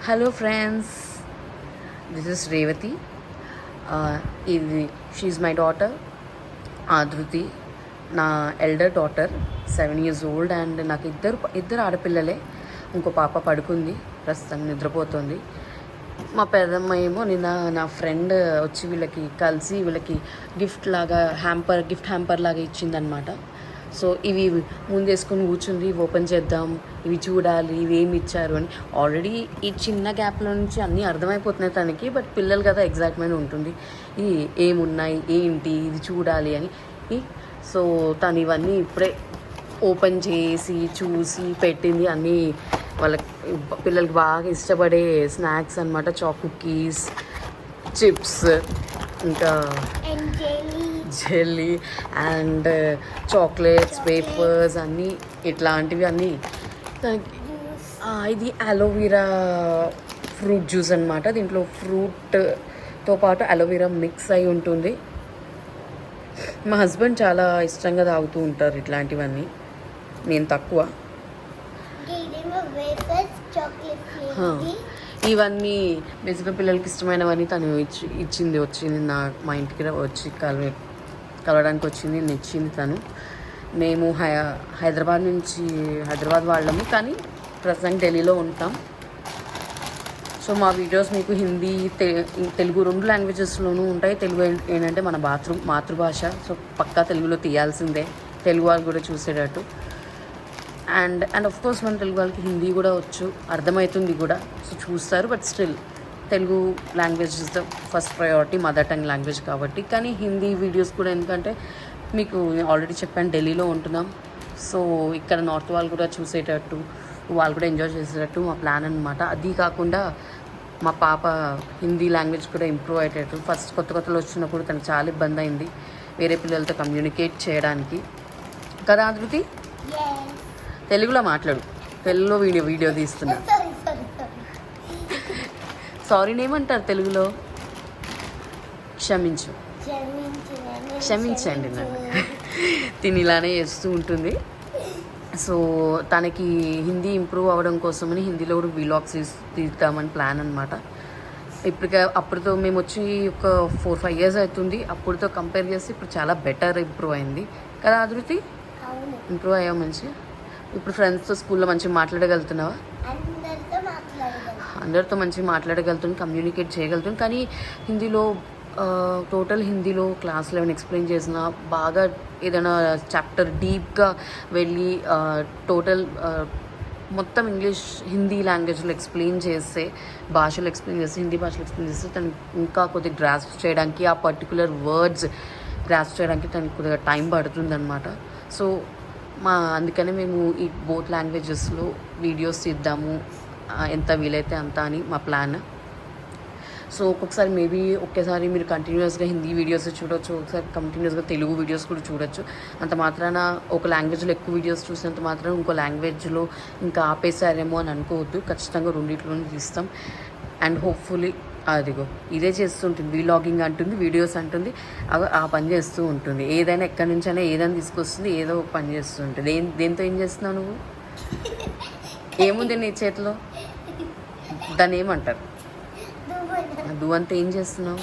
Hello friends, this is Revathi. ఇది she my daughter ఆధృతి, నా elder daughter, 7 years old. And నాకు ఇద్దరు ఆడపిల్లలే. ఇంకో పాప పడుకుంది, ప్రస్తుతం నిద్రపోతుంది. మా పెద్దమ్మ ఏమో నిన్న నా ఫ్రెండ్ వచ్చి వీళ్ళకి గిఫ్ట్ హ్యాంపర్ లాగా ఇచ్చిందనమాట. సో ఇవి ముందేసుకొని కూర్చుంది, ఓపెన్ చేద్దాం, ఇవి చూడాలి, ఇవి ఏమి ఇచ్చారు అని. ఆల్రెడీ ఈ చిన్న గ్యాప్లో నుంచి అన్నీ అర్థమైపోతున్నాయి తనకి, బట్ పిల్లలు కదా ఎగ్జైట్మెంట్ ఉంటుంది, ఈ ఏమున్నాయి ఏంటి ఇది చూడాలి అని. సో తను ఇవన్నీ ఇప్పుడే ఓపెన్ చేసి చూసి పెట్టింది. అన్నీ పిల్లలకి బాగా ఇష్టపడే స్నాక్స్ అనమాట. చాక్ కుకీస్, చిప్స్, ఇంకా జెల్లీ అండ్ చాక్లెట్స్, వేఫర్స్ అన్నీ ఇట్లాంటివి అన్నీ. ఇది అలోవెరా ఫ్రూట్ జ్యూస్ అనమాట. దీంట్లో ఫ్రూట్తో పాటు అలోవెరా మిక్స్ అయి ఉంటుంది. మా హస్బెండ్ చాలా ఇష్టంగా తాగుతూ ఉంటారు ఇట్లాంటివన్నీ, నేను తక్కువ. ఇవన్నీ బేసిక్గా పిల్లలకి ఇష్టమైనవన్నీ తను వచ్చింది మా ఇంటికి వచ్చి కలవడానికి వచ్చింది, ఇచ్చింది తను. మేము హైదరాబాద్ వాళ్ళము, కానీ ప్రస్తుతానికి ఢిల్లీలో ఉంటాం. సో మా వీడియోస్ మీకు హిందీ, తెలుగు 2 లాంగ్వేజెస్లోనూ ఉంటాయి. తెలుగు ఏంటంటే మన మాతృభాష, సో పక్కా తెలుగులో తీయాల్సిందే, తెలుగు వాళ్ళు కూడా చూసేటట్టు. అండ్ ఆఫ్ కోర్స్ మన తెలుగు వాళ్ళకి హిందీ కూడా వచ్చు, అర్థమవుతుంది కూడా, సో చూస్తారు. But still Telugu language is the first priority, mother tongue language కాబట్టి. కానీ హిందీ వీడియోస్ కూడా, ఎందుకంటే మీకు ఆల్రెడీ చెప్పాను ఢిల్లీలో ఉంటున్నాం, సో ఇక్కడ నార్త్ వాళ్ళు కూడా చూసేటట్టు, వాళ్ళు కూడా ఎంజాయ్ చేసేటట్టు మా ప్లాన్ అనమాట. అది కాకుండా మా పాప హిందీ లాంగ్వేజ్ కూడా ఇంప్రూవ్ అయ్యేటట్టు. ఫస్ట్ కొత్తలో వచ్చినప్పుడు తనకు చాలా ఇబ్బంది అయింది వేరే పిల్లలతో కమ్యూనికేట్ చేయడానికి కదా ఆధృతి. తెలుగులో మాట్లాడు, తెలుగులో వీడియో తీస్తున్నా. సారీని ఏమంటారు తెలుగులో? క్షమించండి నన్ను. తిని ఇలానే చేస్తూ ఉంటుంది. సో తనకి హిందీ ఇంప్రూవ్ అవ్వడం కోసమని హిందీలో కూడా వ్లాగ్స్ తీద్దామని ప్లాన్ అనమాట. అప్పటితో మేము వచ్చి ఒక 4-5 years అవుతుంది. అప్పటితో కంపేర్ చేస్తే ఇప్పుడు చాలా బెటర్ ఇంప్రూవ్ అయింది కదా ఆధృతి. ఇంప్రూవ్ అయ్యావు మంచిగా. ఇప్పుడు ఫ్రెండ్స్తో స్కూల్లో మంచిగా మాట్లాడగలుగుతున్నావా? అందరితో మంచిగా మాట్లాడగలుగుతుంది, కమ్యూనికేట్ చేయగలుగుతుంది. కానీ టోటల్ హిందీలో క్లాస్ 11 ఎక్స్ప్లెయిన్ చేసిన, బాగా ఏదైనా చాప్టర్ డీప్గా వెళ్ళి టోటల్ మొత్తం హిందీ లాంగ్వేజ్లో ఎక్స్ప్లెయిన్ చేస్తే, హిందీ భాషలో ఎక్స్ప్లెయిన్ చేస్తే తను ఇంకా కొద్దిగా గ్రాస్ప్ చేయడానికి, ఆ పర్టికులర్ వర్డ్స్ గ్రాస్ప్ చేయడానికి తనకు కొద్దిగా టైం పడుతుందన్నమాట. సో అందుకనే మేము ఈ బోత్ లాంగ్వేజెస్లో వీడియోస్ తీద్దాము, ఎంత వీలైతే అంత అని మా ప్లాన్. సో ఒకేసారి మీరు కంటిన్యూస్గా హిందీ వీడియోస్ చూడొచ్చు, ఒకసారి కంటిన్యూస్గా తెలుగు వీడియోస్ కూడా చూడొచ్చు. అంత మాత్రాన ఒక లాంగ్వేజ్లో ఎక్కువ వీడియోస్ చూసినంత మాత్రాన ఇంకో లాంగ్వేజ్లో ఇంకా ఆపేసారేమో అని అనుకోవద్దు. ఖచ్చితంగా రెండిట్లోనే తీస్తాం. అండ్ హోప్ఫుల్లీ అదిగో ఇదే చేస్తుంటుంది, వీలాగింగ్ అంటుంది, వీడియోస్ అంటుంది, ఆ పని చేస్తూ ఉంటుంది. ఏదైనా ఎక్కడి నుంచైనా ఏదైనా తీసుకొస్తుంది, ఏదో ఒక పని చేస్తూ ఉంటుంది. దేంతో ఏం చేస్తున్నావు నువ్వు? ఏముంది నీ చేతిలో? దాన్ని ఏమంటారు? నువ్వంతా ఏం చేస్తున్నావు?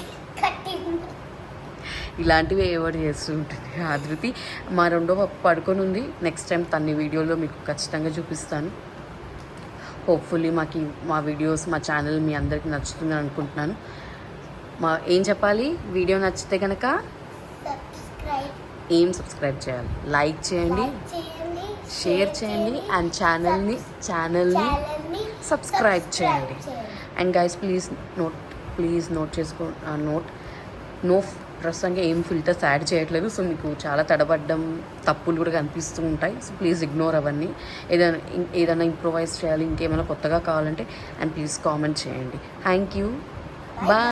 ఇలాంటివి ఏవాడు చేస్తూ ఉంటుంది ఆధృతి. మా రెండో పడుకొని ఉంది. నెక్స్ట్ టైం తన్ని వీడియోలో మీకు ఖచ్చితంగా చూపిస్తాను. హోప్ఫుల్లీ మా వీడియోస్, మా ఛానల్ మీ అందరికీ నచ్చుతుందని అనుకుంటున్నాను. ఏం చెప్పాలి? వీడియో నచ్చితే కనుక సబ్స్క్రైబ్ చేయాలి, లైక్ చేయండి, షేర్ చేయండి, అండ్ ఛానల్ని సబ్స్క్రైబ్ చేయండి. అండ్ గైస్ ప్లీజ్ నోట్ చేసుకో. ప్రస్తుతంగా ఏం ఫిల్టర్స్ యాడ్ చేయట్లేదు. సో మీకు చాలా తడబడ్డం, తప్పులు కూడా కనిపిస్తూ ఉంటాయి. సో ప్లీజ్ ఇగ్నోర్ అవన్నీ. ఏదైనా ఇంప్రూవైజ్ చేయాలి, ఇంకేమైనా కొత్తగా కావాలంటే అండ్ ప్లీజ్ కామెంట్ చేయండి. Thank you, bye.